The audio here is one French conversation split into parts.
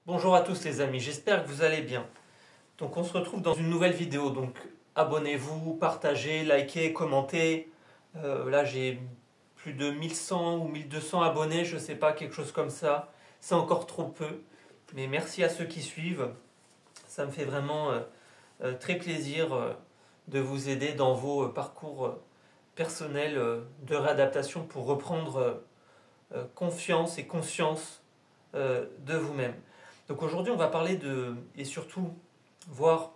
Bonjour à tous les amis, j'espère que vous allez bien. Donc on se retrouve dans une nouvelle vidéo, donc abonnez-vous, partagez, likez, commentez. Là j'ai plus de 1100 ou 1200 abonnés, je sais pas, quelque chose comme ça. C'est encore trop peu, mais merci à ceux qui suivent. Ça me fait vraiment très plaisir de vous aider dans vos parcours personnels de réadaptation pour reprendre confiance et conscience de vous-même. Donc aujourd'hui, on va parler et surtout voir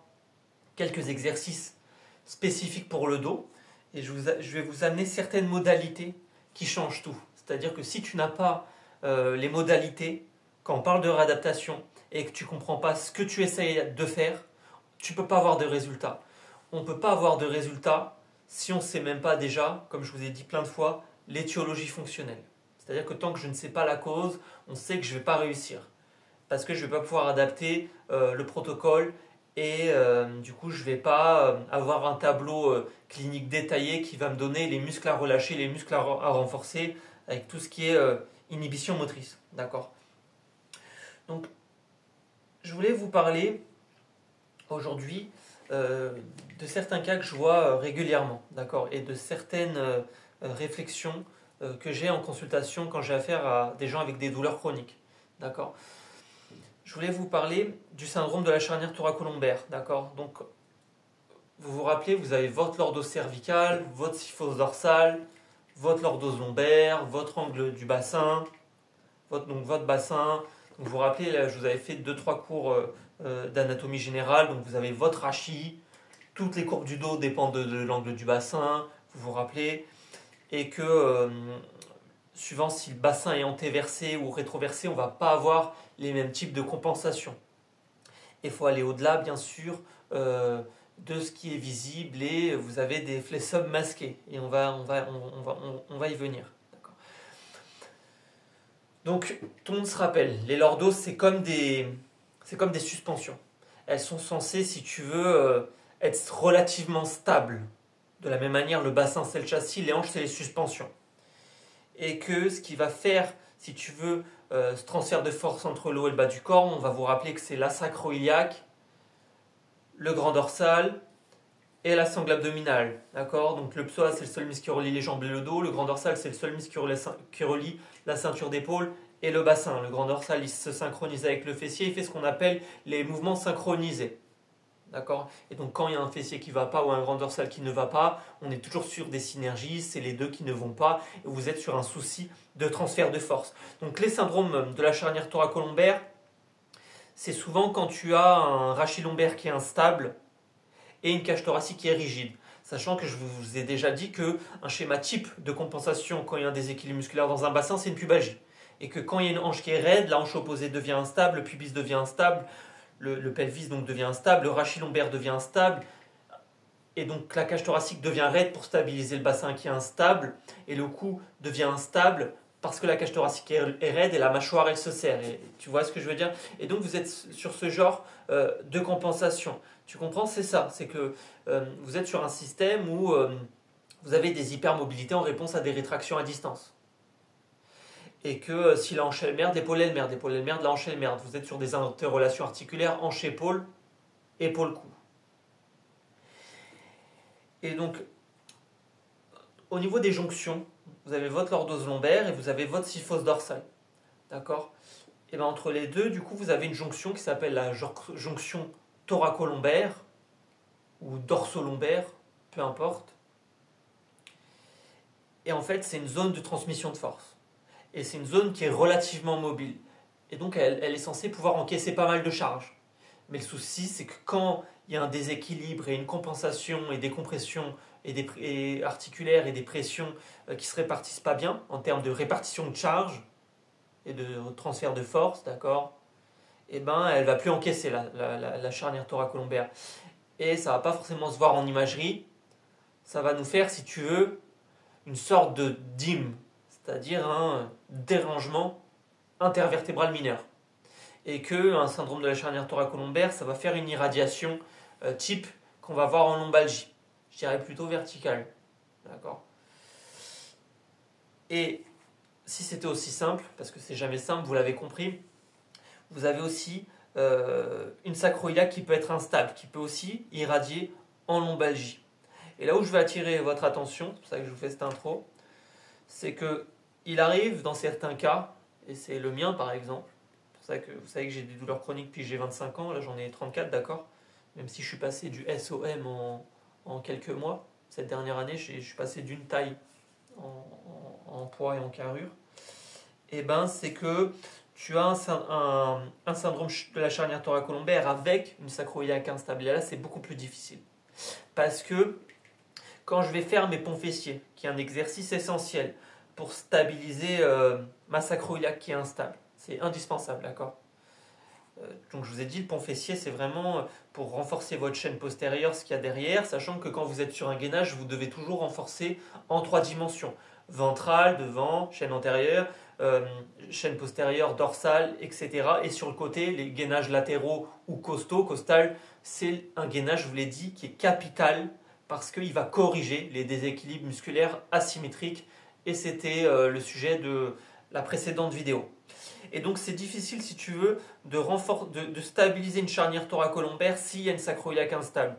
quelques exercices spécifiques pour le dos. Et je vais vous amener certaines modalités qui changent tout. C'est-à-dire que si tu n'as pas les modalités, quand on parle de réadaptation, et que tu ne comprends pas ce que tu essayes de faire, tu ne peux pas avoir de résultats. On ne peut pas avoir de résultats si on ne sait même pas déjà, comme je vous ai dit plein de fois, l'étiologie fonctionnelle. C'est-à-dire que tant que je ne sais pas la cause, on sait que je ne vais pas réussir parce que je ne vais pas pouvoir adapter le protocole et du coup je ne vais pas avoir un tableau clinique détaillé qui va me donner les muscles à relâcher, les muscles à renforcer avec tout ce qui est inhibition motrice. D'accord. Donc je voulais vous parler aujourd'hui de certains cas que je vois régulièrement, d'accord, et de certaines réflexions que j'ai en consultation quand j'ai affaire à des gens avec des douleurs chroniques. D'accord. Je voulais vous parler du syndrome de la charnière thoracolombaire, d'accord. Donc, vous vous rappelez, vous avez votre lordose cervicale, votre syphose dorsale, votre lordose lombaire, votre angle du bassin, votre bassin. Donc, vous vous rappelez, là, je vous avais fait 2-3 cours d'anatomie générale. Donc, vous avez votre rachis, toutes les courbes du dos dépendent de l'angle du bassin, vous vous rappelez, et que suivant si le bassin est antéversé ou rétroversé, on ne va pas avoir les mêmes types de compensation. Il faut aller au-delà, bien sûr, de ce qui est visible et vous avez des flexums masqués. Et on va y venir. Donc, tout le monde se rappelle, les lordoses, c'est comme des suspensions. Elles sont censées, si tu veux, être relativement stables. De la même manière, le bassin, c'est le châssis, les hanches, c'est les suspensions. Et que ce qui va faire, si tu veux, ce transfert de force entre le haut et le bas du corps, on va vous rappeler que c'est la sacro-iliaque, le grand dorsal et la sangle abdominale. D'accord. Donc le psoas, c'est le seul muscle qui relie les jambes et le dos. Le grand dorsal, c'est le seul muscle qui relie la ceinture d'épaule et le bassin. Le grand dorsal, il se synchronise avec le fessier, il fait ce qu'on appelle les mouvements synchronisés. D'accord. Et donc quand il y a un fessier qui ne va pas ou un grand dorsal qui ne va pas, on est toujours sur des synergies, c'est les deux qui ne vont pas, et vous êtes sur un souci de transfert de force. Donc les syndromes de la charnière thoracolombaire, c'est souvent quand tu as un rachis lombaire qui est instable et une cage thoracique qui est rigide. Sachant que je vous ai déjà dit qu'un schéma type de compensation quand il y a un déséquilibre musculaire dans un bassin, c'est une pubalgie. Et que quand il y a une hanche qui est raide, la hanche opposée devient instable, le pubis devient instable, le pelvis donc devient instable, le rachis lombaire devient instable, et donc la cage thoracique devient raide pour stabiliser le bassin qui est instable, et le cou devient instable parce que la cage thoracique est raide et la mâchoire elle se serre. Et tu vois ce que je veux dire. Et donc vous êtes sur ce genre de compensation. Tu comprends. C'est ça, c'est que vous êtes sur un système où vous avez des hypermobilités en réponse à des rétractions à distance. Et que si la hanche elle merde, l'épaule elle merde, l'épaule elle merde, la hanche elle merde. Vous êtes sur des interrelations articulaires hanche-épaule, épaule-cou. Et donc, au niveau des jonctions, vous avez votre lordose lombaire et vous avez votre syphose dorsale. D'accord. Et bien entre les deux, du coup, vous avez une jonction qui s'appelle la jonction thoracolombaire ou dorsolombaire, peu importe. Et en fait, c'est une zone de transmission de force. Et c'est une zone qui est relativement mobile. Et donc, elle est censée pouvoir encaisser pas mal de charges. Mais le souci, c'est que quand il y a un déséquilibre et une compensation et des compressions et articulaires et des pressions qui ne se répartissent pas bien en termes de répartition de charge et de transfert de force, d'accord, et ben elle va plus encaisser la charnière thoracolombaire. Et ça va pas forcément se voir en imagerie, ça va nous faire, si tu veux, une sorte de DIM, c'est-à-dire un dérangement intervertébral mineur. Et qu'un syndrome de la charnière thoracolombaire, ça va faire une irradiation type qu'on va voir en lombalgie. Je dirais plutôt verticale. D'accord. Et si c'était aussi simple, parce que c'est jamais simple, vous l'avez compris, vous avez aussi une sacroiliaque qui peut être instable, qui peut aussi irradier en lombalgie. Et là où je vais attirer votre attention, c'est pour ça que je vous fais cette intro, c'est que il arrive dans certains cas, et c'est le mien par exemple, c'est pour ça que vous savez que j'ai des douleurs chroniques depuis que j'ai 25 ans, là j'en ai 34, d'accord, même si je suis passé du SOM en quelques mois, cette dernière année je suis passé d'une taille en poids et en carrure, et ben c'est que tu as un syndrome de la charnière thoracolombaire avec une sacroiliaque instable. Et là, c'est beaucoup plus difficile. Parce que quand je vais faire mes ponts fessiers, qui est un exercice essentiel pour stabiliser ma sacroiliaque qui est instable, c'est indispensable, d'accord. Donc je vous ai dit, le pont fessier, c'est vraiment pour renforcer votre chaîne postérieure, ce qu'il y a derrière, sachant que quand vous êtes sur un gainage, vous devez toujours renforcer en 3 dimensions. Ventrale, devant, chaîne antérieure, chaîne postérieure, dorsale, etc. Et sur le côté, les gainages latéraux ou costal, c'est un gainage, je vous l'ai dit, qui est capital parce qu'il va corriger les déséquilibres musculaires asymétriques. Et c'était le sujet de la précédente vidéo. Et donc c'est difficile, si tu veux, de stabiliser une charnière thoracolombaire s'il y a une sacroiliaque instable.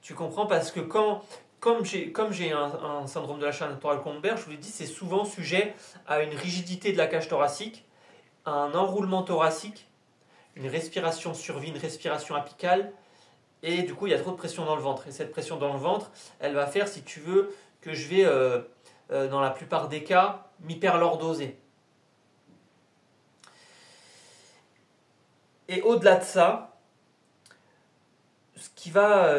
Tu comprends? Parce que comme j'ai un syndrome de la charnière thoracolombaire, je vous l'ai dit, c'est souvent sujet à une rigidité de la cage thoracique, à un enroulement thoracique, une respiration survie, une respiration apicale, et du coup il y a trop de pression dans le ventre. Et cette pression dans le ventre, elle va faire, si tu veux, que je vais, dans la plupart des cas, m'hyperlordoser. Et au-delà de ça, ce qui va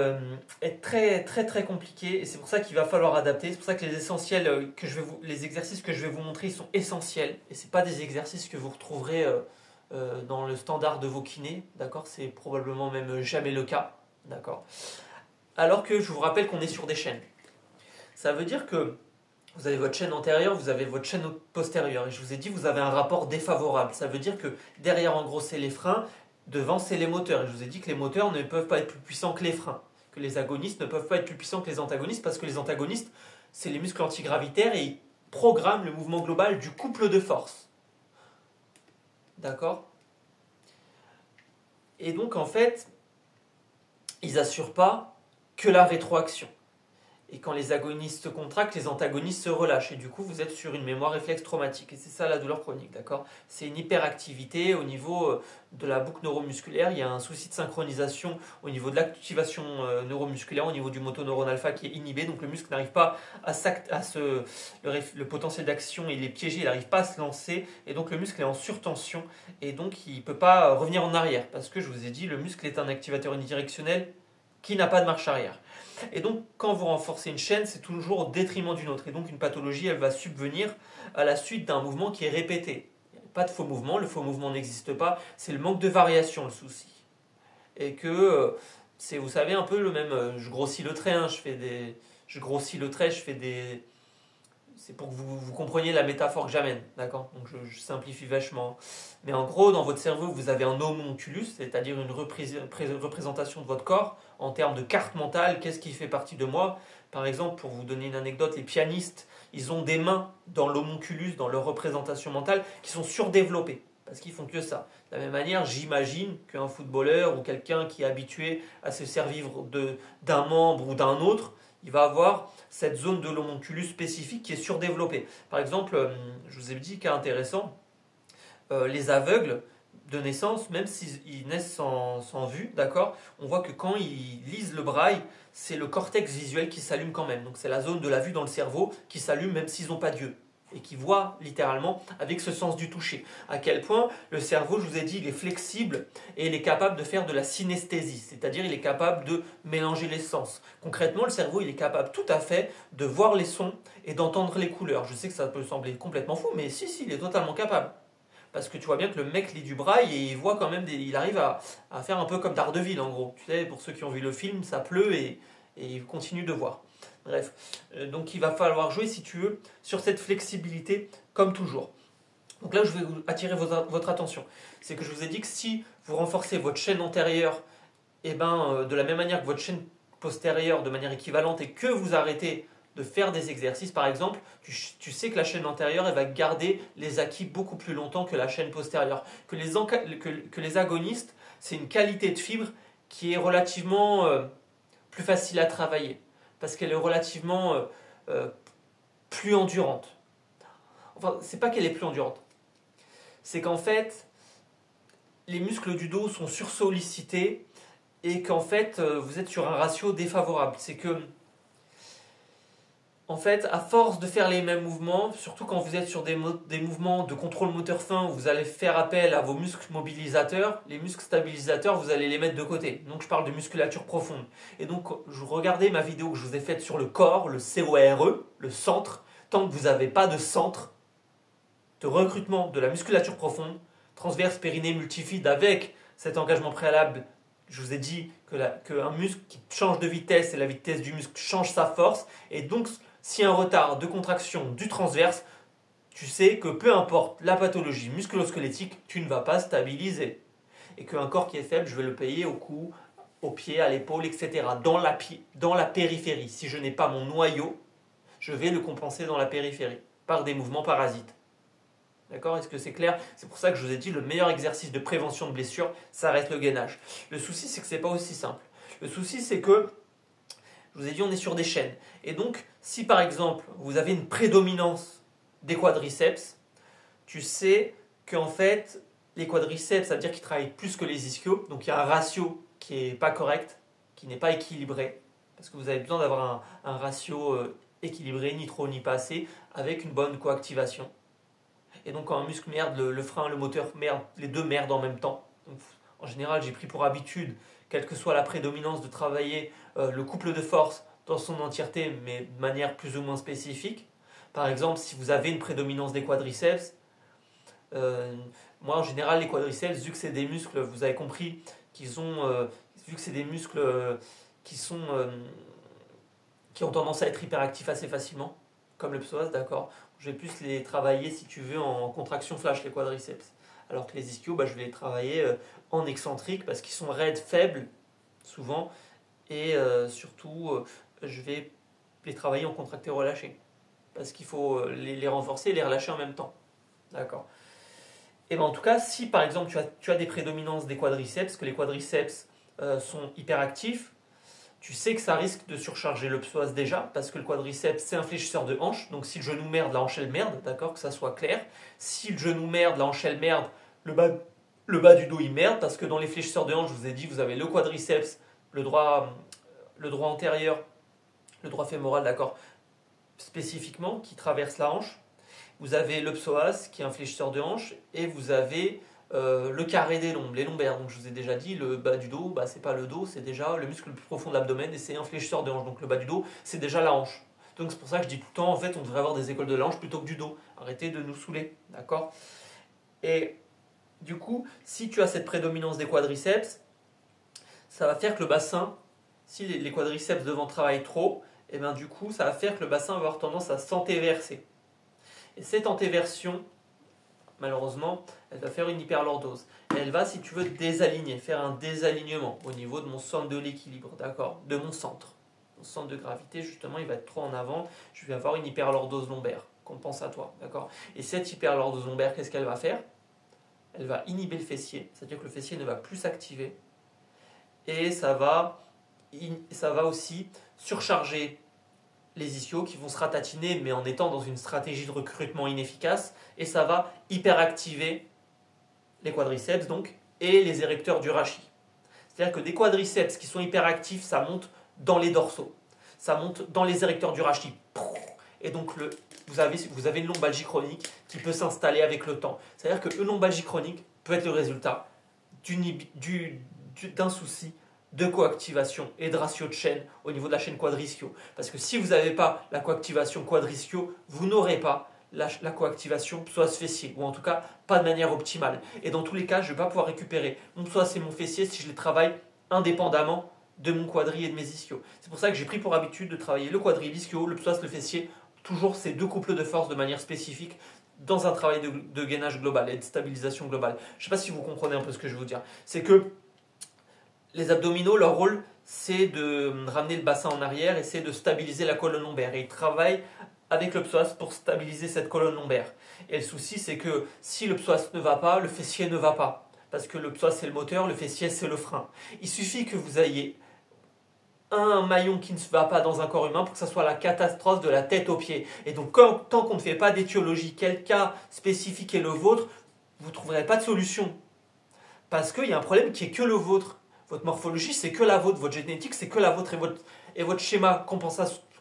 être très très très compliqué, et c'est pour ça qu'il va falloir adapter, c'est pour ça que les essentiels les exercices que je vais vous montrer, ils sont essentiels, et ce n'est pas des exercices que vous retrouverez dans le standard de vos kinés, d'accord, c'est probablement même jamais le cas, d'accord. Alors que je vous rappelle qu'on est sur des chaînes. Ça veut dire que vous avez votre chaîne antérieure, vous avez votre chaîne postérieure, et je vous ai dit, vous avez un rapport défavorable. Ça veut dire que derrière, en gros, c'est les freins, devant, c'est les moteurs. Et je vous ai dit que les moteurs ne peuvent pas être plus puissants que les freins, que les agonistes ne peuvent pas être plus puissants que les antagonistes, parce que les antagonistes, c'est les muscles antigravitaires et ils programment le mouvement global du couple de force. D'accord? Et donc, en fait, ils n'assurent pas que la rétroaction. Et quand les agonistes se contractent, les antagonistes se relâchent. Et du coup, vous êtes sur une mémoire réflexe traumatique. Et c'est ça la douleur chronique, d'accord? C'est une hyperactivité au niveau de la boucle neuromusculaire. Il y a un souci de synchronisation au niveau de l'activation neuromusculaire, au niveau du motonneurone alpha qui est inhibé. Donc le muscle n'arrive pas le potentiel d'action, il est piégé, il n'arrive pas à se lancer. Et donc le muscle est en surtension. Et donc il ne peut pas revenir en arrière. Parce que je vous ai dit, le muscle est un activateur unidirectionnel qui n'a pas de marche arrière. Et donc, quand vous renforcez une chaîne, c'est toujours au détriment d'une autre. Et donc, une pathologie, elle va subvenir à la suite d'un mouvement qui est répété. Il n'y a pas de faux mouvement, le faux mouvement n'existe pas. C'est le manque de variation, le souci. Et que, c'est, vous savez, un peu le même... je grossis le trait, hein, je grossis le trait, je fais des... C'est pour que vous compreniez la métaphore que j'amène, d'accord? Donc je simplifie vachement. Mais en gros, dans votre cerveau, vous avez un homunculus, c'est-à-dire une représentation de votre corps en termes de carte mentale. Qu'est-ce qui fait partie de moi? Par exemple, pour vous donner une anecdote, les pianistes, ils ont des mains dans l'homunculus, dans leur représentation mentale, qui sont surdéveloppées. Parce qu'ils font que ça. De la même manière, j'imagine qu'un footballeur ou quelqu'un qui est habitué à se servir d'un membre ou d'un autre, il va avoir cette zone de l'homunculus spécifique qui est surdéveloppée. Par exemple, je vous ai dit cas intéressant, les aveugles de naissance, même s'ils naissent sans vue, d'accord, on voit que quand ils lisent le braille, c'est le cortex visuel qui s'allume quand même. Donc c'est la zone de la vue dans le cerveau qui s'allume même s'ils n'ont pas d'yeux. Et qui voient littéralement avec ce sens du toucher. À quel point le cerveau, je vous ai dit, il est flexible et il est capable de faire de la synesthésie, c'est-à-dire il est capable de mélanger les sens. Concrètement, le cerveau, il est capable tout à fait de voir les sons et d'entendre les couleurs. Je sais que ça peut sembler complètement fou, mais si, il est totalement capable. Parce que tu vois bien que le mec lit du braille et il voit quand même, il arrive à faire un peu comme Daredevil en gros. Tu sais, pour ceux qui ont vu le film, ça pleut et il continue de voir. Bref, donc il va falloir jouer, si tu veux, sur cette flexibilité, comme toujours. Donc là, je vais attirer votre attention. C'est que je vous ai dit que si vous renforcez votre chaîne antérieure, de la même manière que votre chaîne postérieure, de manière équivalente, et que vous arrêtez de faire des exercices. Par exemple, tu sais que la chaîne antérieure elle va garder les acquis beaucoup plus longtemps que la chaîne postérieure. Que les agonistes, c'est une qualité de fibre qui est relativement plus facile à travailler parce qu'elle est relativement plus endurante. Enfin, c'est pas qu'elle est plus endurante, c'est qu'en fait, les muscles du dos sont sursollicités et qu'en fait, vous êtes sur un ratio défavorable. C'est que, en fait, à force de faire les mêmes mouvements, surtout quand vous êtes sur des mouvements de contrôle moteur fin où vous allez faire appel à vos muscles mobilisateurs, les muscles stabilisateurs, vous allez les mettre de côté. Donc, je parle de musculature profonde. Et donc, je regardais ma vidéo que je vous ai faite sur le corps, le CORE, le centre. Tant que vous n'avez pas de centre de recrutement de la musculature profonde, transverse, périnée, multifide, avec cet engagement préalable, je vous ai dit qu'un muscle qui change de vitesse et la vitesse du muscle change sa force. Et donc, s'il y a un retard de contraction du transverse, tu sais que peu importe la pathologie musculo-squelettique, tu ne vas pas stabiliser. Et qu'un corps qui est faible, je vais le payer au cou, au pied, à l'épaule, etc. Dans la périphérie. Si je n'ai pas mon noyau, je vais le compenser dans la périphérie par des mouvements parasites. D'accord? Est-ce que c'est clair? C'est pour ça que je vous ai dit, le meilleur exercice de prévention de blessure, ça reste le gainage. Le souci, c'est que ce n'est pas aussi simple. Le souci, c'est que, je vous ai dit, on est sur des chaînes. Et donc, si par exemple, vous avez une prédominance des quadriceps, tu sais qu'en fait, les quadriceps, ça veut dire qu'ils travaillent plus que les ischios. Donc, il y a un ratio qui n'est pas correct, qui n'est pas équilibré. Parce que vous avez besoin d'avoir un ratio équilibré, ni trop ni pas assez, avec une bonne coactivation. Et donc quand un muscle merde, le frein, le moteur merde, les deux merdent en même temps. Donc, en général, j'ai pris pour habitude, quelle que soit la prédominance, de travailler le couple de force dans son entièreté, mais de manière plus ou moins spécifique. Par exemple, si vous avez une prédominance des quadriceps, moi en général, les quadriceps, vu que c'est des muscles, vous avez compris, qu'ils ont, vu que c'est des muscles qui ont tendance à être hyperactifs assez facilement, comme le psoas, d'accord. Je vais plus les travailler, si tu veux, en contraction flash, les quadriceps. Alors que les ischios, je vais les travailler en excentrique parce qu'ils sont raides, faibles, souvent. Et surtout, je vais les travailler en contracté relâché. Parce qu'il faut les renforcer et les relâcher en même temps. D'accord. Et en tout cas, si par exemple tu as des prédominances des quadriceps, que les quadriceps sont hyperactifs, tu sais que ça risque de surcharger le psoas déjà, parce que le quadriceps, c'est un fléchisseur de hanche. Donc si le genou merde, la hanche elle merde, d'accord, que ça soit clair. Si le genou merde, la hanche elle merde, le bas du dos il merde, parce que dans les fléchisseurs de hanche, je vous ai dit, vous avez le quadriceps, le droit antérieur, le droit fémoral, d'accord, spécifiquement, qui traverse la hanche. Vous avez le psoas, qui est un fléchisseur de hanche, et vous avez le carré des lombes, les lombaires. Donc je vous ai déjà dit, le bas du dos, c'est pas le dos, c'est déjà le muscle le plus profond de l'abdomen et c'est un fléchisseur de hanche. Donc le bas du dos, c'est déjà la hanche. Donc c'est pour ça que je dis tout le temps, en fait, on devrait avoir des écoles de la hanche plutôt que du dos. Arrêtez de nous saouler, d'accord? Et du coup, si tu as cette prédominance des quadriceps, ça va faire que le bassin, si les quadriceps devant travaillent trop, et bien du coup, ça va faire que le bassin va avoir tendance à s'antéverser. Et cette antéversion, malheureusement, elle va faire une hyperlordose. Et elle va, si tu veux, désaligner, faire un désalignement au niveau de mon centre de l'équilibre, d'accord? De mon centre. Mon centre de gravité, justement, il va être trop en avant. Je vais avoir une hyperlordose lombaire, compensatoire, d'accord? Et cette hyperlordose lombaire, qu'est-ce qu'elle va faire? Elle va inhiber le fessier, c'est-à-dire que le fessier ne va plus s'activer. Et ça va aussi surcharger les ischios qui vont se ratatiner, mais en étant dans une stratégie de recrutement inefficace, et ça va hyperactiver les quadriceps donc, et les érecteurs du rachis. C'est-à-dire que des quadriceps qui sont hyperactifs, ça monte dans les dorsaux, ça monte dans les érecteurs du rachis. Et donc vous avez une lombalgie chronique qui peut s'installer avec le temps. C'est-à-dire qu'une lombalgie chronique peut être le résultat d'un souci de coactivation et de ratio de chaîne au niveau de la chaîne quadrischio. Parce que si vous n'avez pas la coactivation quadrischio, vous n'aurez pas la coactivation psoas fessier, ou en tout cas pas de manière optimale. Et dans tous les cas, je ne vais pas pouvoir récupérer mon psoas et mon fessier si je les travaille indépendamment de mon quadri et de mes ischios. C'est pour ça que j'ai pris pour habitude de travailler le quadri, l'ischio, le psoas, le fessier, toujours ces deux couples de force de manière spécifique dans un travail de gainage global et de stabilisation globale. Je ne sais pas si vous comprenez un peu ce que je veux vous dire. C'est que Les abdominaux, leur rôle, c'est de ramener le bassin en arrière et c'est de stabiliser la colonne lombaire. Et ils travaillent avec le psoas pour stabiliser cette colonne lombaire. Et le souci, c'est que si le psoas ne va pas, le fessier ne va pas. Parce que le psoas, c'est le moteur, le fessier, c'est le frein. Il suffit que vous ayez un maillon qui ne va pas dans un corps humain pour que ça soit la catastrophe de la tête aux pieds. Et donc, tant qu'on ne fait pas d'étiologie, quel cas spécifique est le vôtre, vous ne trouverez pas de solution. Parce qu'il y a un problème qui est que le vôtre. Votre morphologie, c'est que la vôtre. Votre génétique, c'est que la vôtre. Et votre schéma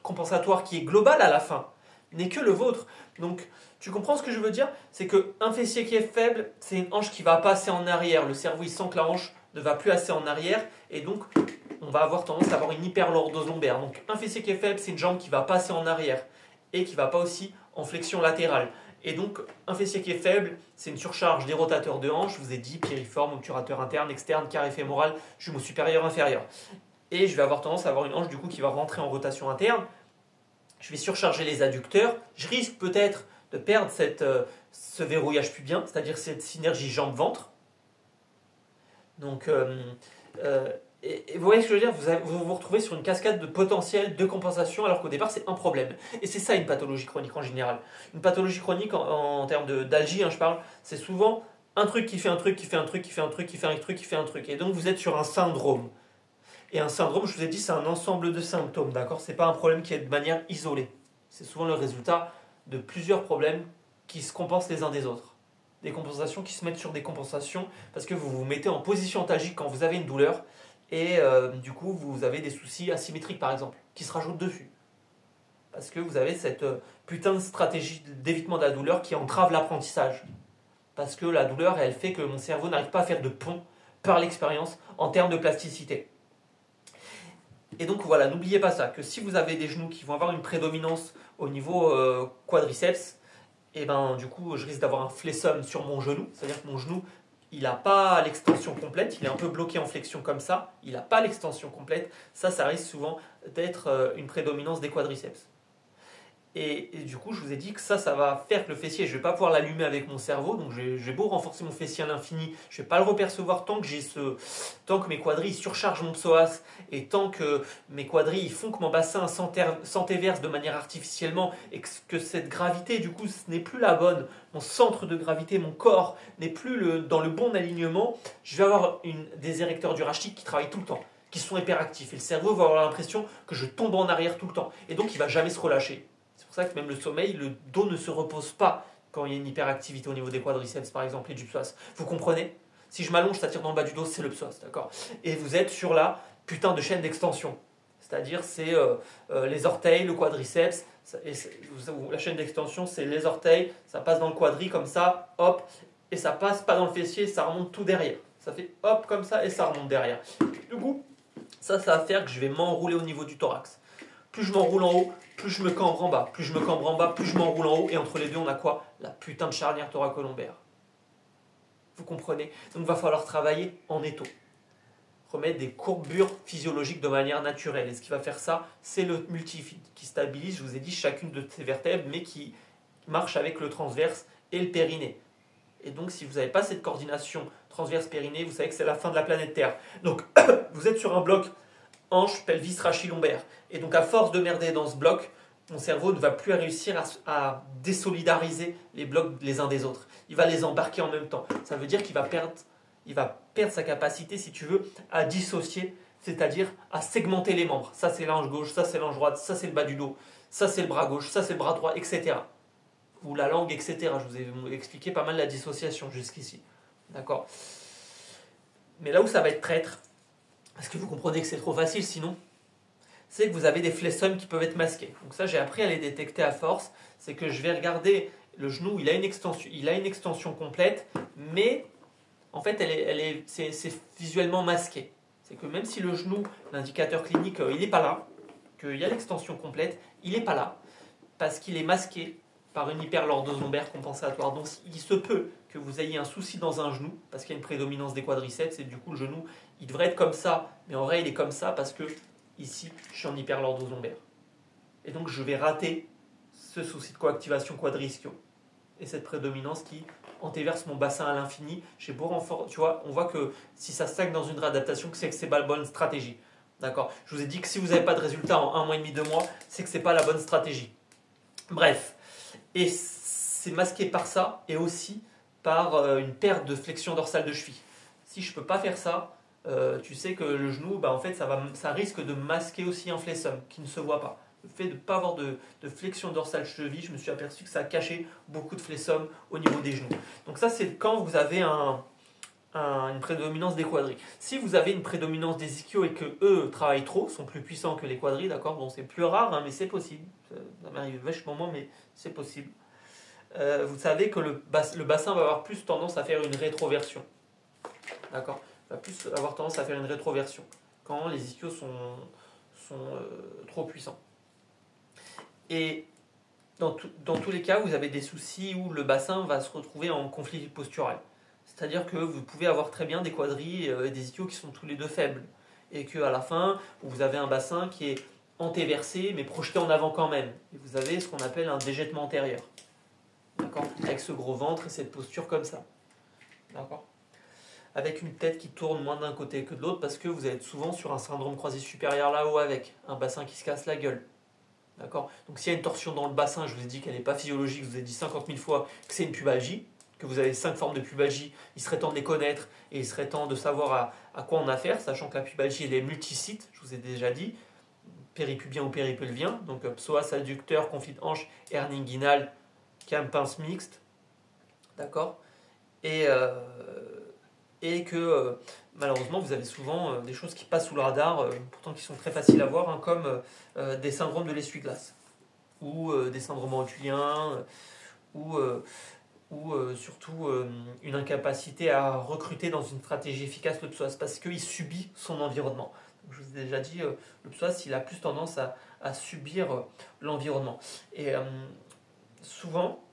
compensatoire qui est global à la fin n'est que le vôtre. Donc, tu comprends ce que je veux dire? C'est qu'un fessier qui est faible, c'est une hanche qui va pas assez en arrière. Le cerveau, il sent que la hanche ne va plus assez en arrière. Et donc, on va avoir tendance à avoir une hyperlordose lombaire. Donc, un fessier qui est faible, c'est une jambe qui va pas assez en arrière et qui va pas aussi en flexion latérale. Et donc, un fessier qui est faible, c'est une surcharge des rotateurs de hanche. Je vous ai dit, piriforme, obturateur interne, externe, carré fémoral, jumeau supérieur, inférieur. Et je vais avoir tendance à avoir une hanche du coup qui va rentrer en rotation interne. Je vais surcharger les adducteurs. Je risque peut-être de perdre ce verrouillage pubien, c'est-à-dire cette synergie jambe-ventre. Donc, et vous voyez ce que je veux dire, vous vous retrouvez sur une cascade de potentiel de compensation alors qu'au départ c'est un problème. Et c'est ça une pathologie chronique en général. Une pathologie chronique en termes d'algie, je parle, c'est souvent un truc qui fait un truc, qui fait un truc, qui fait un truc, qui fait un truc, qui fait un truc. Et donc vous êtes sur un syndrome. Et un syndrome, je vous ai dit, c'est un ensemble de symptômes, d'accord? C'est pas un problème qui est de manière isolée. C'est souvent le résultat de plusieurs problèmes qui se compensent les uns des autres. Des compensations qui se mettent sur des compensations parce que vous vous mettez en position antalgique quand vous avez une douleur et du coup vous avez des soucis asymétriques par exemple qui se rajoutent dessus. Parce que vous avez cette putain de stratégie d'évitement de la douleur qui entrave l'apprentissage. Parce que la douleur, elle fait que mon cerveau n'arrive pas à faire de pont par l'expérience en termes de plasticité. Et donc voilà, n'oubliez pas ça, que si vous avez des genoux qui vont avoir une prédominance au niveau quadriceps, et ben du coup je risque d'avoir un flessum sur mon genou, c'est-à-dire que mon genou il n'a pas l'extension complète, il est un peu bloqué en flexion comme ça, il n'a pas l'extension complète, ça risque souvent d'être une prédominance des quadriceps. Et du coup, je vous ai dit que ça va faire que le fessier, je ne vais pas pouvoir l'allumer avec mon cerveau. Donc, j'ai beau renforcer mon fessier à l'infini, je ne vais pas le repercevoir tant que mes quadrilles surchargent mon psoas et tant que mes quadrilles font que mon bassin s'entéverse de manière artificiellement et que cette gravité, du coup, ce n'est plus la bonne. Mon centre de gravité, mon corps n'est plus dans le bon alignement. Je vais avoir des érecteurs du rachis qui travaillent tout le temps, qui sont hyperactifs. Et le cerveau va avoir l'impression que je tombe en arrière tout le temps. Et donc, il ne va jamais se relâcher. C'est pour ça que même le sommeil, le dos ne se repose pas quand il y a une hyperactivité au niveau des quadriceps par exemple et du psoas. Vous comprenez? Si je m'allonge, ça tire dans le bas du dos, c'est le psoas, d'accord? Et vous êtes sur la putain de chaîne d'extension. C'est-à-dire c'est les orteils, le quadriceps, la chaîne d'extension c'est les orteils, ça passe dans le quadri comme ça, hop, et ça passe pas dans le fessier, ça remonte tout derrière. Ça fait hop comme ça et ça remonte derrière. Du coup, ça va faire que je vais m'enrouler au niveau du thorax. Plus je m'enroule en haut, plus je me cambre en bas. Plus je me cambre en bas, plus je m'enroule en haut. Et entre les deux, on a quoi? La putain de charnière thoracolombaire. Vous comprenez? Donc il va falloir travailler en étau. Remettre des courbures physiologiques de manière naturelle. Et ce qui va faire ça, c'est le multifid qui stabilise, je vous ai dit, chacune de ces vertèbres, mais qui marche avec le transverse et le périnée. Et donc si vous n'avez pas cette coordination transverse-périnée, vous savez que c'est la fin de la planète Terre. Donc vous êtes sur un bloc hanche, pelvis, rachis, lombaire. Et donc à force de merder dans ce bloc, mon cerveau ne va plus réussir à désolidariser les blocs les uns des autres. Il va les embarquer en même temps. Ça veut dire qu'il va perdre sa capacité, si tu veux, à dissocier, c'est-à-dire à segmenter les membres. Ça c'est l'hanche gauche, ça c'est l'hanche droite, ça c'est le bas du dos, ça c'est le bras gauche, ça c'est le bras droit, etc. Ou la langue, etc. Je vous ai expliqué pas mal la dissociation jusqu'ici. D'accord? Mais là où ça va être traître, parce que vous comprenez que c'est trop facile sinon, c'est que vous avez des flessums qui peuvent être masqués. Donc ça, j'ai appris à les détecter à force. C'est que je vais regarder le genou, il a une extension complète, mais en fait, c'est visuellement masqué. C'est que même si le genou, l'indicateur clinique, il n'est pas là, qu'il y a l'extension complète, il n'est pas là, parce qu'il est masqué par une hyperlordose lombaire compensatoire. Donc il se peut que vous ayez un souci dans un genou, parce qu'il y a une prédominance des quadriceps, et du coup le genou, il devrait être comme ça, mais en vrai il est comme ça parce que ici je suis en hyperlordose lombaire. Et donc je vais rater ce souci de coactivation quadrischio. et cette prédominance qui antéverse mon bassin à l'infini. J'ai beau renforcer, tu vois, on voit que si ça stagne dans une réadaptation, c'est que c'est pas la bonne stratégie. D'accord. Je vous ai dit que si vous n'avez pas de résultat en 1 mois et demi, 2 mois, c'est que c'est pas la bonne stratégie. Bref, et c'est masqué par ça et aussi par une perte de flexion dorsale de cheville. Si je peux pas faire ça, tu sais que le genou, bah, en fait, ça risque de masquer aussi un flessum qui ne se voit pas. Le fait de ne pas avoir de flexion dorsale cheville, je me suis aperçu que ça a caché beaucoup de flessum au niveau des genoux. Donc ça, c'est quand vous avez une prédominance des quadris. Si vous avez une prédominance des ischios et que eux travaillent trop, sont plus puissants que les quadris, d'accord, bon, c'est plus rare, hein, mais c'est possible. Ça m'arrive vachement moins, mais c'est possible. Vous savez que le bassin va avoir plus tendance à faire une rétroversion. D'accord, va plus avoir tendance à faire une rétroversion quand les ischios sont trop puissants. Et dans tous les cas, vous avez des soucis où le bassin va se retrouver en conflit postural. C'est-à-dire que vous pouvez avoir très bien des quadris et des ischios qui sont tous les deux faibles. Et qu'à la fin, vous avez un bassin qui est antéversé mais projeté en avant quand même. Et vous avez ce qu'on appelle un déjettement antérieur. D'accord ? Avec ce gros ventre et cette posture comme ça. D'accord ? Avec une tête qui tourne moins d'un côté que de l'autre parce que vous êtes souvent sur un syndrome croisé supérieur là-haut avec un bassin qui se casse la gueule. D'accord ? Donc s'il y a une torsion dans le bassin, je vous ai dit qu'elle n'est pas physiologique, je vous ai dit 50 000 fois que c'est une pubalgie, que vous avez 5 formes de pubalgie, il serait temps de les connaître et il serait temps de savoir à quoi on a affaire, sachant que la pubalgie elle est multisite, je vous ai déjà dit, péripubien ou péripelvien, donc psoas adducteur, conflit de hanche, hernie inguinale, pince mixte, d'accord ? Et que malheureusement vous avez souvent des choses qui passent sous le radar, pourtant qui sont très faciles à voir, hein, comme des syndromes de l'essuie-glace, ou des syndromes rotuliens, ou surtout une incapacité à recruter dans une stratégie efficace le psoas, parce qu'il subit son environnement. Donc, je vous ai déjà dit, le psoas il a plus tendance à subir l'environnement. Et souvent,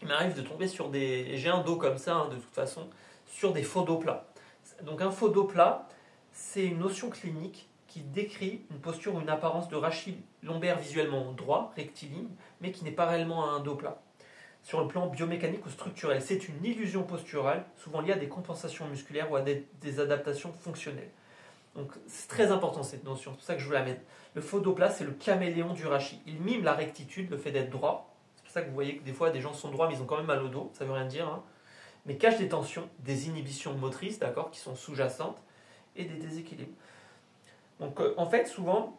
il m'arrive de tomber sur des... J'ai un dos comme ça, hein, de toute façon, sur des faux dos plats. Donc un faux dos plat, c'est une notion clinique qui décrit une posture ou une apparence de rachis lombaire visuellement droit, rectiligne, mais qui n'est pas réellement un dos plat. Sur le plan biomécanique ou structurel, c'est une illusion posturale, souvent liée à des compensations musculaires ou à des adaptations fonctionnelles. Donc c'est très important cette notion, c'est pour ça que je vous l'amène. Le faux dos plat, c'est le caméléon du rachis. Il mime la rectitude, le fait d'être droit. C'est pour ça que vous voyez que des fois des gens sont droits mais ils ont quand même mal au dos, ça veut rien dire, hein. Mais cache des tensions, des inhibitions motrices, d'accord, qui sont sous-jacentes, et des déséquilibres. Donc en fait, souvent,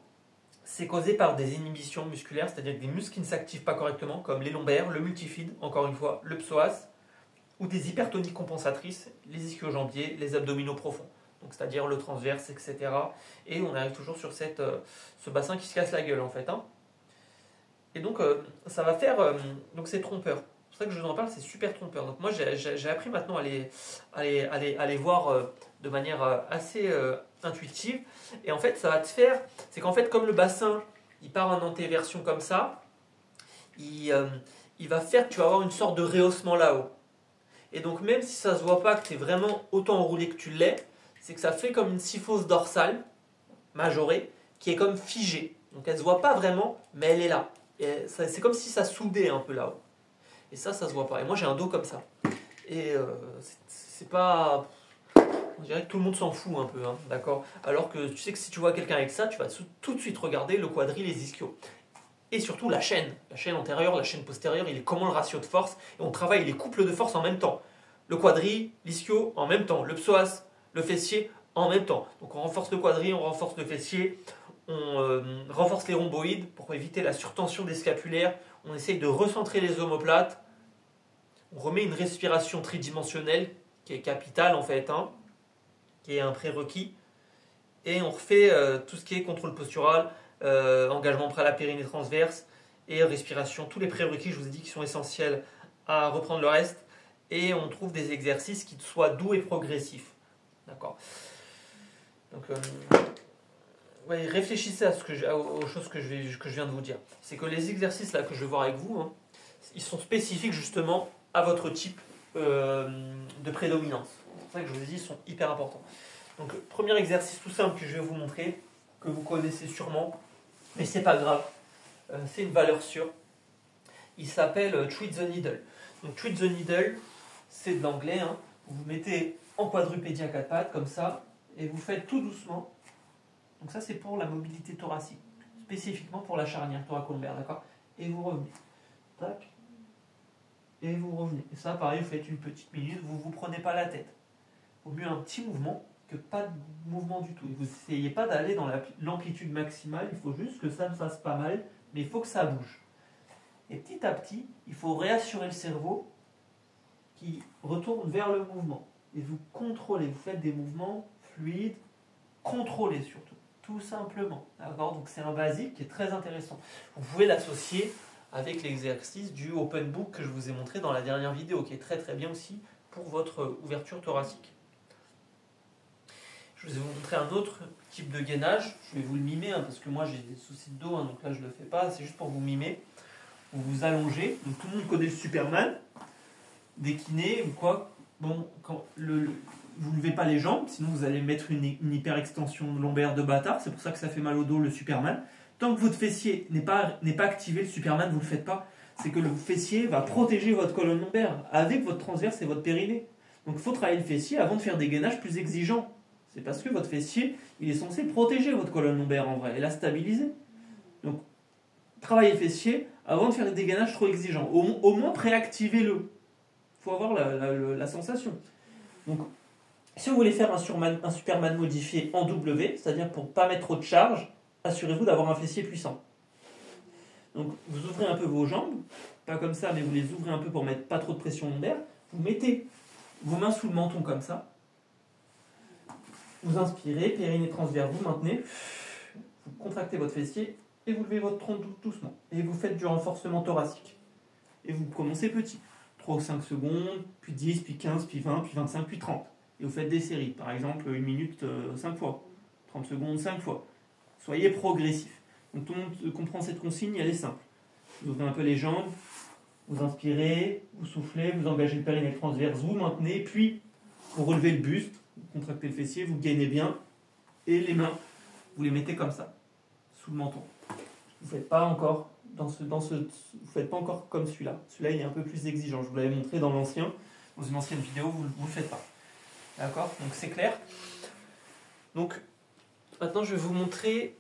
c'est causé par des inhibitions musculaires, c'est-à-dire des muscles qui ne s'activent pas correctement, comme les lombaires, le multifide, encore une fois, le psoas, ou des hypertonies compensatrices, les ischio-jambiers, les abdominaux profonds, donc c'est-à-dire le transverse, etc. Et on arrive toujours sur ce bassin qui se casse la gueule, en fait, hein. Et donc, ça va faire... donc c'est trompeur. C'est pour ça que je vous en parle, c'est super trompeur. Donc moi, j'ai appris maintenant à les voir de manière assez intuitive. Et en fait, ça va te faire... C'est qu'en fait, comme le bassin, il part en antéversion comme ça, il va faire que tu vas avoir une sorte de rehaussement là-haut. Et donc, même si ça ne se voit pas que tu es vraiment autant enroulé que tu l'es, c'est que ça fait comme une syphose dorsale majorée qui est comme figée. Donc, elle ne se voit pas vraiment, mais elle est là. C'est comme si ça soudait un peu là-haut. Et ça se voit pas. Et moi, j'ai un dos comme ça. Et c'est pas... On dirait que tout le monde s'en fout un peu, hein, d'accord ? Alors que tu sais que si tu vois quelqu'un avec ça, tu vas tout de suite regarder le quadrille, les ischios. Et surtout la chaîne antérieure, la chaîne postérieure, il est comment le ratio de force. Et on travaille les couples de force en même temps. Le quadrille, l'ischio en même temps. Le psoas, le fessier en même temps. Donc on renforce le quadrille, on renforce le fessier. On renforce les rhomboïdes pour éviter la surtension des scapulaires. On essaye de recentrer les omoplates. On remet une respiration tridimensionnelle qui est capitale en fait, hein, qui est un prérequis. Et on refait tout ce qui est contrôle postural, engagement près à la périnée transverse et respiration. Tous les prérequis, je vous ai dit, qui sont essentiels à reprendre le reste. Et on trouve des exercices qui soient doux et progressifs. D'accord. Donc... ouais, réfléchissez aux choses que je viens de vous dire. C'est que les exercices là que je vais voir avec vous, hein, ils sont spécifiques justement à votre type de prédominance. C'est pour ça que je vous ai dit, ils sont hyper importants. Donc, premier exercice tout simple que je vais vous montrer, que vous connaissez sûrement, mais c'est pas grave, c'est une valeur sûre. Il s'appelle Treat the Needle. Donc treat the needle, c'est de l'anglais. Hein. Vous vous mettez en quadrupédie à 4 pattes, comme ça, et vous faites tout doucement. Donc ça, c'est pour la mobilité thoracique, spécifiquement pour la charnière thoracolombaire, d'accord? Et vous revenez. Tac. Et vous revenez. Et ça, pareil, vous faites une petite minute, vous ne vous prenez pas la tête. Au mieux un petit mouvement que pas de mouvement du tout. Vous n'essayez pas d'aller dans l'amplitude maximale, il faut juste que ça ne fasse pas mal, mais il faut que ça bouge. Et petit à petit, il faut réassurer le cerveau qui retourne vers le mouvement. Et vous contrôlez, vous faites des mouvements fluides, contrôlés surtout, tout simplement. D'accord? Donc c'est un basique qui est très intéressant. Vous pouvez l'associer avec l'exercice du open book que je vous ai montré dans la dernière vidéo, qui est très très bien aussi pour votre ouverture thoracique. Je vais vous montrer un autre type de gainage. Je vais vous le mimer, hein, parce que moi j'ai des soucis de dos, hein, donc là je ne le fais pas, c'est juste pour vous mimer. Vous vous allongez, donc tout le monde connaît le Superman, des kinés ou quoi. Bon, vous ne levez pas les jambes, sinon vous allez mettre une hyperextension lombaire de bâtard, c'est pour ça que ça fait mal au dos le Superman. Tant que votre fessier n'est pas activé, le Superman, vous ne le faites pas. C'est que le fessier va protéger votre colonne lombaire avec votre transverse et votre périnée. Donc il faut travailler le fessier avant de faire des gainages plus exigeants. C'est parce que votre fessier, il est censé protéger votre colonne lombaire en vrai et la stabiliser. Donc travaillez le fessier avant de faire des gainages trop exigeants. Au moins préactivez-le. Il faut avoir la sensation. Donc si vous voulez faire un Superman modifié en W, c'est-à-dire pour ne pas mettre trop de charge, assurez-vous d'avoir un fessier puissant. Donc vous ouvrez un peu vos jambes, pas comme ça, mais vous les ouvrez un peu pour mettre pas trop de pression lombaire. Vous mettez vos mains sous le menton comme ça. Vous inspirez, périnée transverse, vous maintenez. Vous contractez votre fessier et vous levez votre tronc doucement. Et vous faites du renforcement thoracique. Et vous commencez petit. 3 ou 5 secondes, puis 10, puis 15, puis 20, puis 25, puis 30. Et vous faites des séries. Par exemple, 1 minute 5 fois. 30 secondes 5 fois. Soyez progressif. Donc tout le monde comprend cette consigne, elle est simple. Vous ouvrez un peu les jambes, vous inspirez, vous soufflez, vous engagez le périnée transverse, vous maintenez, puis vous relevez le buste, vous contractez le fessier, vous gainez bien, et les mains, vous les mettez comme ça, sous le menton. Vous ne faites pas encore vous faites pas encore comme celui-là. Celui-là, il est un peu plus exigeant. Je vous l'avais montré dans une ancienne vidéo, vous ne le faites pas. D'accord? Donc c'est clair. Donc maintenant, je vais vous montrer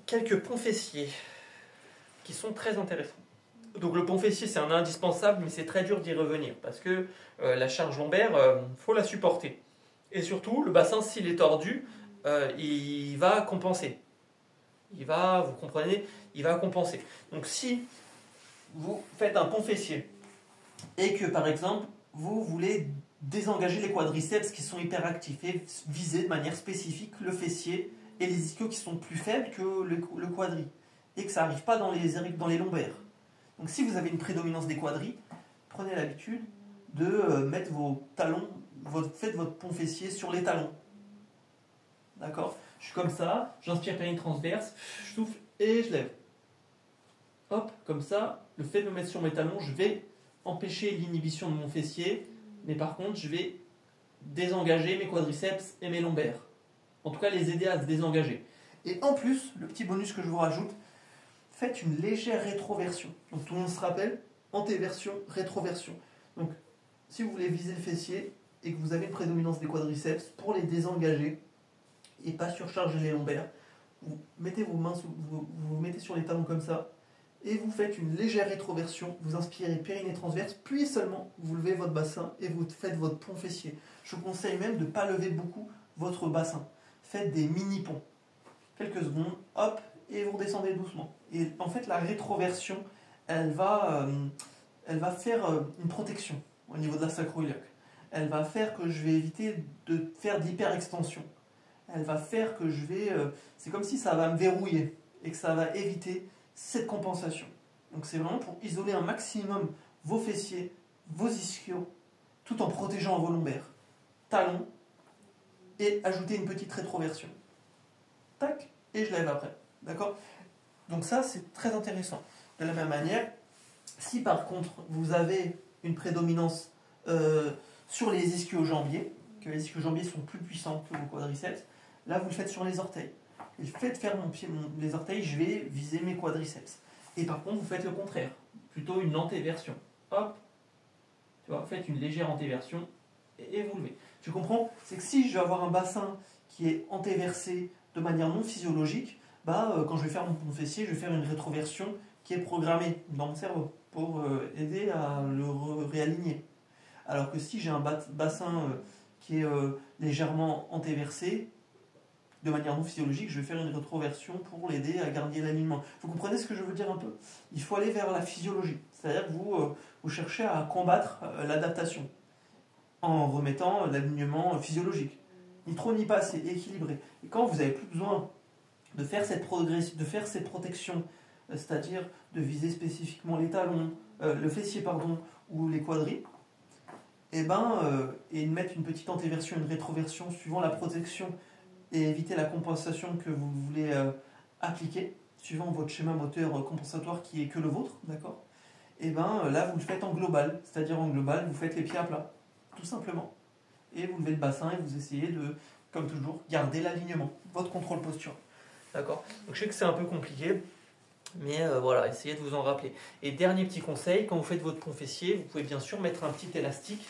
quelques ponts fessiers qui sont très intéressants. Donc le pont fessier, c'est un indispensable, mais c'est très dur d'y revenir parce que la charge lombaire, faut la supporter. Et surtout, le bassin, s'il est tordu, il va compenser. Vous comprenez, il va compenser. Donc si vous faites un pont fessier et que par exemple, vous voulez désengager les quadriceps qui sont hyperactifs et viser de manière spécifique le fessier et les ischios qui sont plus faibles que le quadri et que ça n'arrive pas dans les lombaires. Donc si vous avez une prédominance des quadris, prenez l'habitude de mettre vos talons, faites votre pont fessier sur les talons. D'accord? Je suis comme ça, j'inspire périnée transverse, je souffle et je lève. Hop, comme ça, le fait de me mettre sur mes talons, je vais empêcher l'inhibition de mon fessier, mais par contre, je vais désengager mes quadriceps et mes lombaires. En tout cas, les aider à se désengager. Et en plus, le petit bonus que je vous rajoute, faites une légère rétroversion. Donc tout le monde se rappelle, antéversion, rétroversion. Donc si vous voulez viser le fessier et que vous avez une prédominance des quadriceps, pour les désengager et pas surcharger les lombaires, vous mettez vos mains vous mettez sur les talons comme ça et vous faites une légère rétroversion. Vous inspirez périnée transverse, puis seulement vous levez votre bassin et vous faites votre pont fessier. Je vous conseille même de ne pas lever beaucoup votre bassin. Faites des mini ponts. Quelques secondes, hop, et vous redescendez doucement. Et en fait, la rétroversion, elle va faire une protection au niveau de la sacro-iliaque. Elle va faire que je vais éviter de faire d'hyperextension. Elle va faire que c'est comme si ça va me verrouiller et que ça va éviter cette compensation. Donc c'est vraiment pour isoler un maximum vos fessiers, vos ischios, tout en protégeant vos lombaires. Talons, et ajouter une petite rétroversion. Tac, et je lève après. D'accord? Donc ça, c'est très intéressant. De la même manière, si par contre vous avez une prédominance sur les ischio-jambiers, que les ischio-jambiers sont plus puissants que vos quadriceps, là vous le faites sur les orteils. Et faites faire les orteils, je vais viser mes quadriceps. Et par contre, vous faites le contraire, plutôt une antéversion. Hop, Tu vois, faites une légère antéversion et vous levez. Tu comprends? C'est que si je vais avoir un bassin qui est antéversé de manière non physiologique, quand je vais faire mon fessier, je vais faire une rétroversion qui est programmée dans mon cerveau pour aider à le réaligner. Alors que si j'ai un bassin qui est légèrement antéversé, de manière non physiologique, je vais faire une rétroversion pour l'aider à garder l'alignement. Vous comprenez ce que je veux dire un peu? Il faut aller vers la physiologie. C'est-à-dire que vous cherchez à combattre l'adaptation en remettant l'alignement physiologique. Ni trop ni pas, c'est équilibré. Et quand vous n'avez plus besoin de faire cette progression, de faire cette protection, c'est-à-dire de viser spécifiquement les talons, le fessier pardon, ou les quadris, et de mettre une petite antéversion, une rétroversion suivant la protection et éviter la compensation que vous voulez appliquer, suivant votre schéma moteur compensatoire qui est que le vôtre, d'accord? Et là vous le faites en global, c'est-à-dire en global, vous faites les pieds à plat, tout simplement. Et vous levez le bassin et vous essayez de, comme toujours, garder l'alignement, votre contrôle postural. D'accord? Donc je sais que c'est un peu compliqué, mais voilà, essayez de vous en rappeler. Et dernier petit conseil, quand vous faites votre pont fessier, vous pouvez bien sûr mettre un petit élastique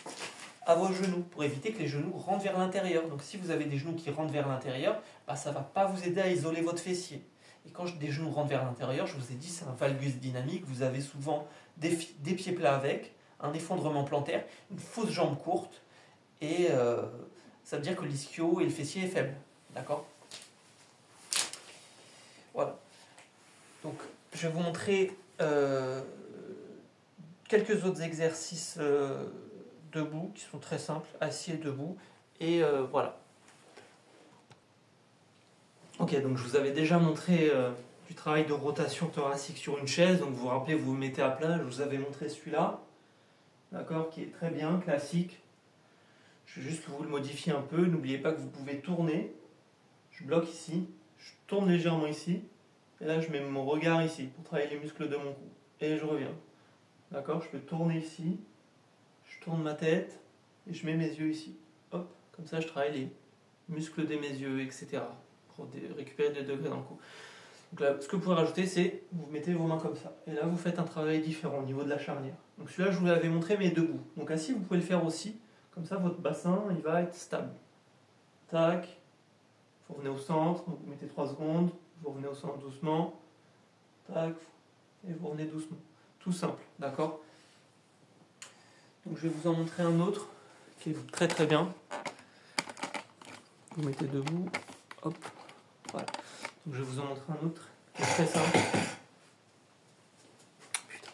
à vos genoux pour éviter que les genoux rentrent vers l'intérieur. Donc si vous avez des genoux qui rentrent vers l'intérieur, ça ne va pas vous aider à isoler votre fessier. Et quand des genoux rentrent vers l'intérieur, je vous ai dit, c'est un valgus dynamique, vous avez souvent des pieds plats avec, un effondrement plantaire, une fausse jambe courte, et ça veut dire que l'ischio et le fessier est faible. D'accord? Voilà. Donc je vais vous montrer quelques autres exercices debout, qui sont très simples, assis et debout, et voilà. Ok, donc je vous avais déjà montré du travail de rotation thoracique sur une chaise, donc vous vous rappelez, vous vous mettez à plat, je vous avais montré celui-là, d'accord, qui est très bien, classique. Je vais juste vous le modifier un peu, n'oubliez pas que vous pouvez tourner, je bloque ici, je tourne légèrement ici, et là je mets mon regard ici, pour travailler les muscles de mon cou, et je reviens, d'accord, je peux tourner ici, je tourne ma tête et je mets mes yeux ici. Hop, comme ça je travaille les muscles de mes yeux, etc. Pour récupérer des degrés dans le cou. Donc là, ce que vous pouvez rajouter, c'est vous mettez vos mains comme ça. Et là, vous faites un travail différent au niveau de la charnière. Donc celui-là, je vous l'avais montré, mais debout. Donc assis, vous pouvez le faire aussi. Comme ça, votre bassin, il va être stable. Tac. Vous revenez au centre. Donc vous mettez 3 secondes. Vous revenez au centre doucement. Tac. Et vous revenez doucement. Tout simple, d'accord? Donc je vais vous en montrer un autre qui est très très bien. Vous mettez debout, hop, voilà. Donc je vais vous en montrer un autre qui est très simple. Putain.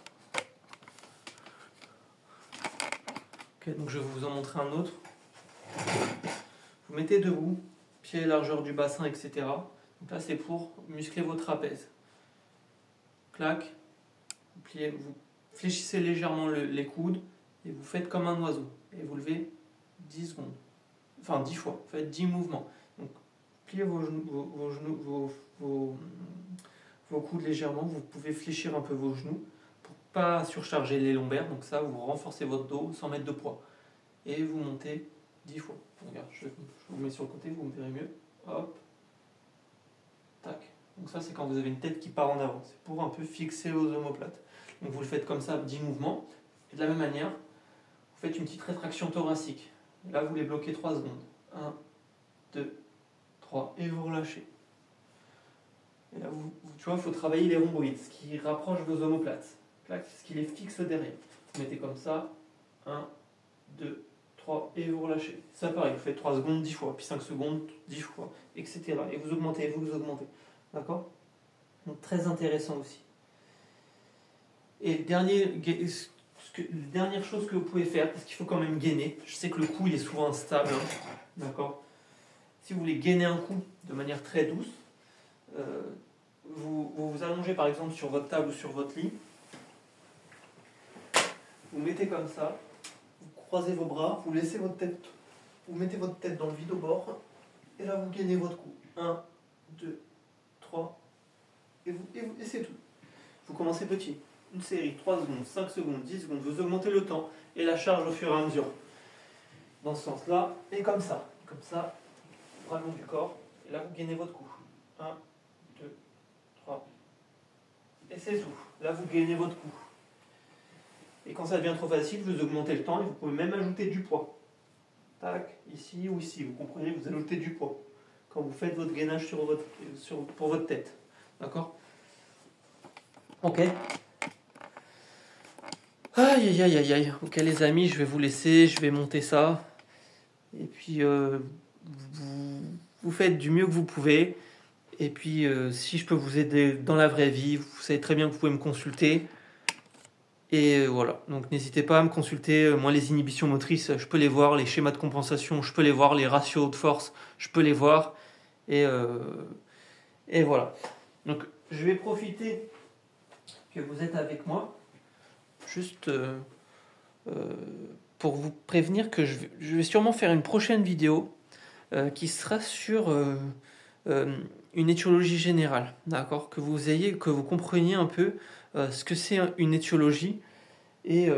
Ok, donc je vais vous en montrer un autre. Vous mettez debout, pied largeur du bassin, etc. Donc là c'est pour muscler vos trapèzes. Clac, vous pliez, vous fléchissez légèrement les coudes. Et vous faites comme un oiseau. Et vous levez 10 secondes. Enfin 10 fois. Vous faites 10 mouvements. Donc pliez vos coudes légèrement. Vous pouvez fléchir un peu vos genoux pour ne pas surcharger les lombaires. Donc ça, vous renforcez votre dos sans mettre de poids. Et vous montez 10 fois. Regarde, je vous mets sur le côté, vous me verrez mieux. Hop. Tac. Donc ça, c'est quand vous avez une tête qui part en avant. C'est pour un peu fixer vos omoplates. Donc vous le faites comme ça, 10 mouvements. Et de la même manière, vous faites une petite rétraction thoracique. Et là, vous les bloquez 3 secondes. 1, 2, 3. Et vous relâchez. Et là, tu vois, il faut travailler les rhomboïdes, ce qui rapproche vos omoplates. Clac, ce qui les fixe derrière. Vous mettez comme ça. 1, 2, 3. Et vous relâchez. Ça, pareil, vous faites 3 secondes 10 fois. Puis 5 secondes 10 fois. Etc. Et vous augmentez, vous augmentez. D'accord? Donc, très intéressant aussi. Et dernière chose que vous pouvez faire, parce qu'il faut quand même gainer, je sais que le cou il est souvent instable, hein, d'accord? Si vous voulez gainer un cou de manière très douce, vous allongez par exemple sur votre table ou sur votre lit, vous mettez comme ça, vous croisez vos bras, vous laissez votre tête, vous mettez votre tête dans le vide au bord, et là vous gainez votre cou. 1, 2, 3, et c'est tout. Vous commencez petit. Une série, 3 secondes, 5 secondes, 10 secondes, vous augmentez le temps et la charge au fur et à mesure. Dans ce sens-là, et comme ça, bras long du corps, et là vous gainez votre cou. 1, 2, 3, et c'est tout. Là vous gainez votre cou. Et quand ça devient trop facile, vous augmentez le temps et vous pouvez même ajouter du poids. Tac, ici ou ici, vous comprenez, vous ajoutez du poids quand vous faites votre gainage pour votre tête. D'accord? Ok. Aïe aïe aïe aïe aïe. Ok les amis, je vais vous laisser, je vais monter ça. Et puis vous faites du mieux que vous pouvez. Et puis si je peux vous aider dans la vraie vie, vous savez très bien que vous pouvez me consulter. Et voilà, donc n'hésitez pas à me consulter. Moi, les inhibitions motrices, je peux les voir. Les schémas de compensation, je peux les voir. Les ratios de force, je peux les voir. Et voilà. Donc, je vais profiter que vous êtes avec moi, juste pour vous prévenir que je vais sûrement faire une prochaine vidéo qui sera sur une étiologie générale, d'accord, que vous compreniez un peu ce que c'est une étiologie et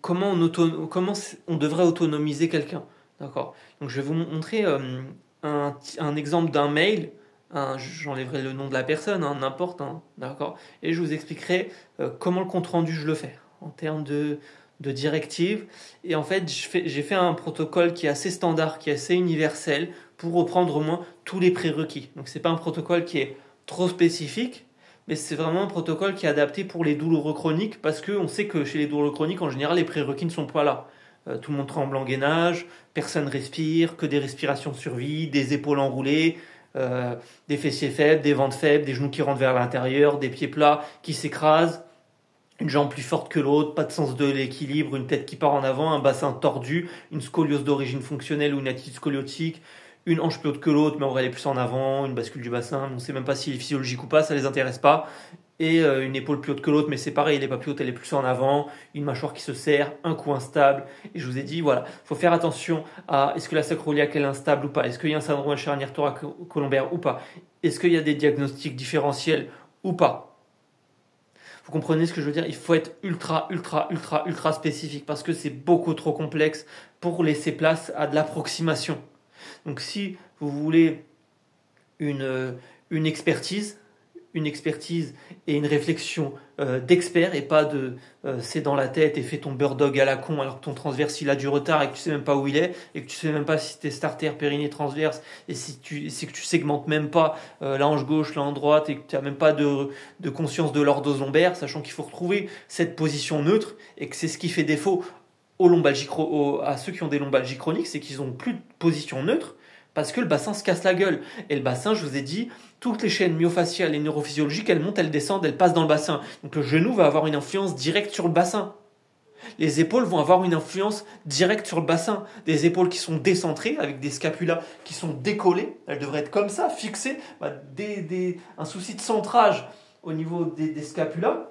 comment on devrait autonomiser quelqu'un, d'accord. Donc je vais vous montrer un exemple d'un mail, j'enlèverai le nom de la personne, n'importe, d'accord, et je vous expliquerai comment le compte rendu je le fais en termes de directives. Et en fait, j'ai fait un protocole qui est assez standard, qui est assez universel, pour reprendre au moins tous les prérequis. Donc c'est pas un protocole qui est trop spécifique, mais c'est vraiment un protocole qui est adapté pour les douloureux chroniques, parce qu'on sait que chez les douloureux chroniques, en général, les prérequis ne sont pas là. Tout le monde tremble en gainage, personne respire, que des respirations de survie, des épaules enroulées, des fessiers faibles, des ventres faibles, des genoux qui rentrent vers l'intérieur, des pieds plats qui s'écrasent, une jambe plus forte que l'autre, pas de sens de l'équilibre, une tête qui part en avant, un bassin tordu, une scoliose d'origine fonctionnelle ou une attitude scoliotique, une hanche plus haute que l'autre, mais en vrai elle est plus en avant, une bascule du bassin, on ne sait même pas s'il est physiologique ou pas, ça les intéresse pas, et une épaule plus haute que l'autre, mais c'est pareil, elle n'est pas plus haute, elle est plus en avant, une mâchoire qui se serre, un cou instable, et je vous ai dit, voilà, il faut faire attention à est-ce que la sacro-iliaque est instable ou pas, est-ce qu'il y a un syndrome charnière thoracolombaire ou pas, est-ce qu'il y a des diagnostics différentiels ou pas. Vous comprenez ce que je veux dire? Il faut être ultra spécifique parce que c'est beaucoup trop complexe pour laisser place à de l'approximation. Donc si vous voulez une expertise et une réflexion d'expert et pas de c'est dans la tête et fais ton bird dog à la con alors que ton transverse il a du retard et que tu sais même pas où il est et que tu sais même pas si t'es starter, périnée, transverse et c'est que tu segmentes même pas la hanche gauche, la hanche droite et que tu n'as même pas de conscience de lordose lombaire, sachant qu'il faut retrouver cette position neutre et que c'est ce qui fait défaut à ceux qui ont des lombalgies chroniques, c'est qu'ils ont plus de position neutre parce que le bassin se casse la gueule. Et le bassin, je vous ai dit, toutes les chaînes myofaciales et neurophysiologiques, elles montent, elles descendent, elles passent dans le bassin. Donc le genou va avoir une influence directe sur le bassin. Les épaules vont avoir une influence directe sur le bassin. Des épaules qui sont décentrées, avec des scapulas qui sont décollées, elles devraient être comme ça, fixées. Un souci de centrage au niveau des scapulas,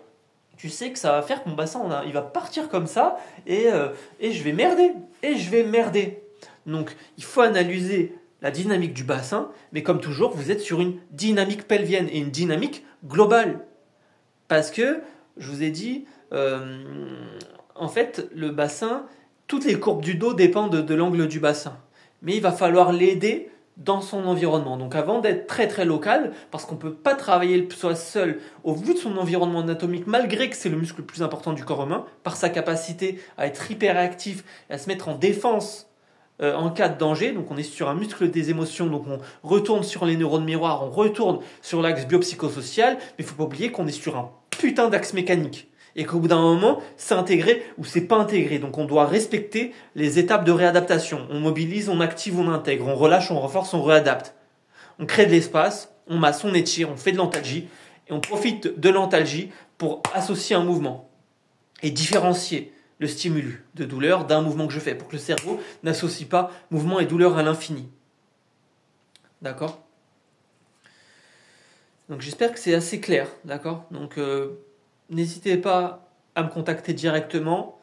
tu sais que ça va faire que mon bassin, il va partir comme ça, et je vais merder. Donc il faut analyser la dynamique du bassin, mais comme toujours, vous êtes sur une dynamique pelvienne et une dynamique globale. Parce que, je vous ai dit, en fait, le bassin, toutes les courbes du dos dépendent de l'angle du bassin. Mais il va falloir l'aider dans son environnement. Donc avant d'être très local, parce qu'on ne peut pas travailler soit seul au vu de son environnement anatomique, malgré que c'est le muscle le plus important du corps humain, par sa capacité à être hyperactif et à se mettre en défense en cas de danger. Donc on est sur un muscle des émotions, donc on retourne sur les neurones miroirs, on retourne sur l'axe biopsychosocial, mais il ne faut pas oublier qu'on est sur un putain d'axe mécanique. Et qu'au bout d'un moment, c'est intégré ou c'est pas intégré. Donc on doit respecter les étapes de réadaptation. On mobilise, on active, on intègre, on relâche, on renforce, on réadapte. On crée de l'espace, on masse, on étire, on fait de l'antalgie, et on profite de l'antalgie pour associer un mouvement et différencier le stimulus de douleur d'un mouvement que je fais, pour que le cerveau n'associe pas mouvement et douleur à l'infini. D'accord ? Donc j'espère que c'est assez clair, d'accord ? Donc n'hésitez pas à me contacter directement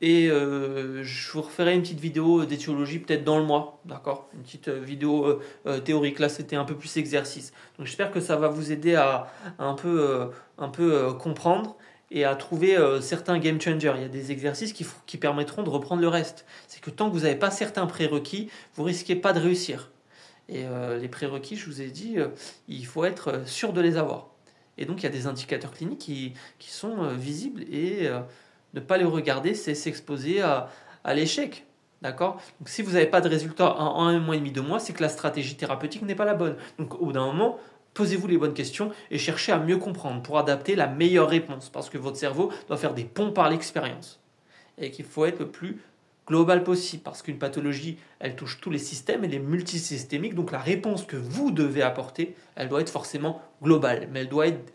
et je vous referai une petite vidéo d'étiologie peut-être dans le mois, d'accord ? Une petite vidéo théorique, là c'était un peu plus exercice. Donc j'espère que ça va vous aider à un peu comprendre et à trouver certains game changers. Il y a des exercices qui permettront de reprendre le reste. C'est que tant que vous n'avez pas certains prérequis, vous risquez pas de réussir. Et les prérequis, je vous ai dit, il faut être sûr de les avoir. Et donc il y a des indicateurs cliniques qui sont visibles et Ne pas les regarder, c'est s'exposer à l'échec. D'accord? Donc si vous n'avez pas de résultat en 1 mois et demi, 2 mois, c'est que la stratégie thérapeutique n'est pas la bonne. Donc au bout d'un moment, posez-vous les bonnes questions et cherchez à mieux comprendre pour adapter la meilleure réponse. Parce que votre cerveau doit faire des ponts par l'expérience. Et qu'il faut être le plus global possible. Parce qu'une pathologie, elle touche tous les systèmes, elle est multisystémique. Donc la réponse que vous devez apporter, elle doit être forcément globale. Mais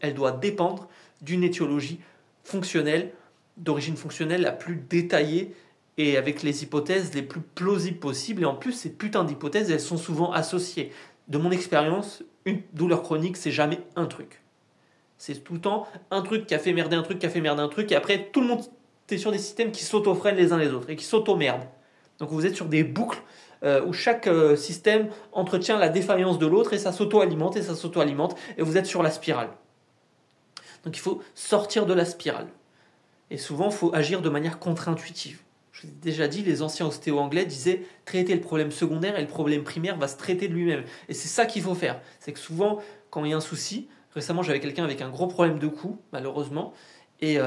elle doit dépendre d'une étiologie fonctionnelle, d'origine fonctionnelle la plus détaillée et avec les hypothèses les plus plausibles possibles. Et en plus, ces putains d'hypothèses, elles sont souvent associées. De mon expérience, une douleur chronique, c'est jamais un truc. C'est tout le temps un truc qui a fait merder un truc, qui a fait merder un truc, et après, tout le monde est sur des systèmes qui s'auto-freinent les uns les autres et qui s'auto-merdent. Donc vous êtes sur des boucles où chaque système entretient la défaillance de l'autre et ça s'auto-alimente et vous êtes sur la spirale. Donc il faut sortir de la spirale. Et souvent, il faut agir de manière contre-intuitive. Je vous ai déjà dit, les anciens ostéo anglais disaient traiter le problème secondaire et le problème primaire va se traiter de lui-même. Et c'est ça qu'il faut faire. C'est que souvent, quand il y a un souci, récemment j'avais quelqu'un avec un gros problème de cou, malheureusement, et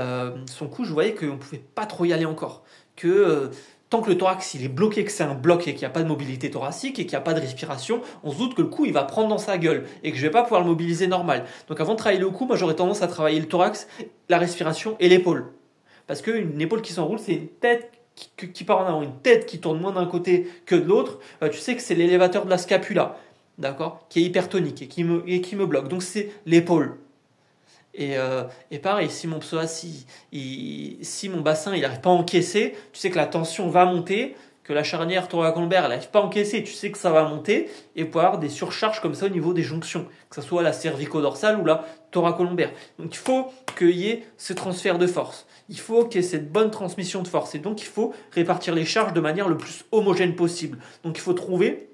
son cou, je voyais qu'on ne pouvait pas trop y aller encore. Que tant que le thorax il est bloqué, que c'est un bloc et qu'il n'y a pas de mobilité thoracique et qu'il n'y a pas de respiration, on se doute que le cou il va prendre dans sa gueule et que je ne vais pas pouvoir le mobiliser normal. Donc avant de travailler le cou, moi j'aurais tendance à travailler le thorax, la respiration et l'épaule. Parce qu'une épaule qui s'enroule, c'est une tête qui part en avant, une tête qui tourne moins d'un côté que de l'autre. Tu sais que c'est l'élévateur de la scapula, d'accord, qui est hypertonique et qui me bloque. Donc c'est l'épaule. Et pareil, si mon psoas, si mon bassin il n'arrive pas à encaisser, tu sais que la tension va monter, que la charnière thoracolombaire elle n'arrive pas à encaisser, tu sais que ça va monter, et vous pouvez avoir des surcharges comme ça au niveau des jonctions, que ce soit la cervico-dorsale ou la thoracolombaire. Donc il faut qu'il y ait ce transfert de force. Il faut qu'il y ait cette bonne transmission de force. Et donc il faut répartir les charges de manière le plus homogène possible. Donc il faut trouver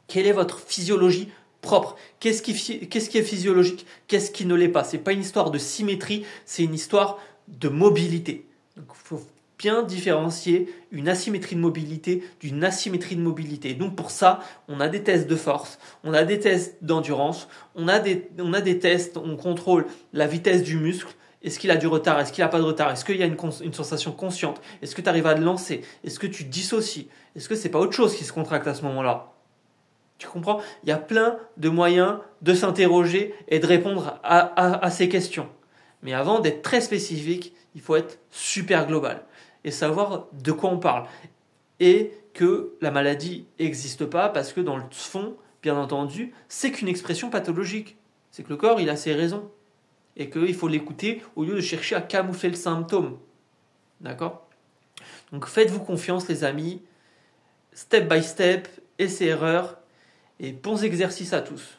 quelle est votre physiologie propre. Qu'est-ce qui est physiologique, qu'est-ce qui ne l'est pas. Ce n'est pas une histoire de symétrie, c'est une histoire de mobilité. Donc il faut bien différencier une asymétrie de mobilité d'une asymétrie de mobilité. Et donc pour ça, on a des tests de force, on a des tests d'endurance, on a des tests, on contrôle la vitesse du muscle. Est-ce qu'il a du retard? Est-ce qu'il n'a pas de retard? Est-ce qu'il y a une sensation consciente? Est-ce que tu arrives à le lancer? Est-ce que tu dissocies? Est-ce que c'est pas autre chose qui se contracte à ce moment-là? Tu comprends? Il y a plein de moyens de s'interroger et de répondre à ces questions. Mais avant d'être très spécifique, il faut être super global et savoir de quoi on parle. Et que la maladie n'existe pas parce que dans le fond, bien entendu, c'est qu'une expression pathologique. C'est que le corps, il a ses raisons. Et qu'il faut l'écouter au lieu de chercher à camoufler le symptôme. D'accord? Donc faites-vous confiance les amis, step by step, essai-erreur, et bons exercices à tous.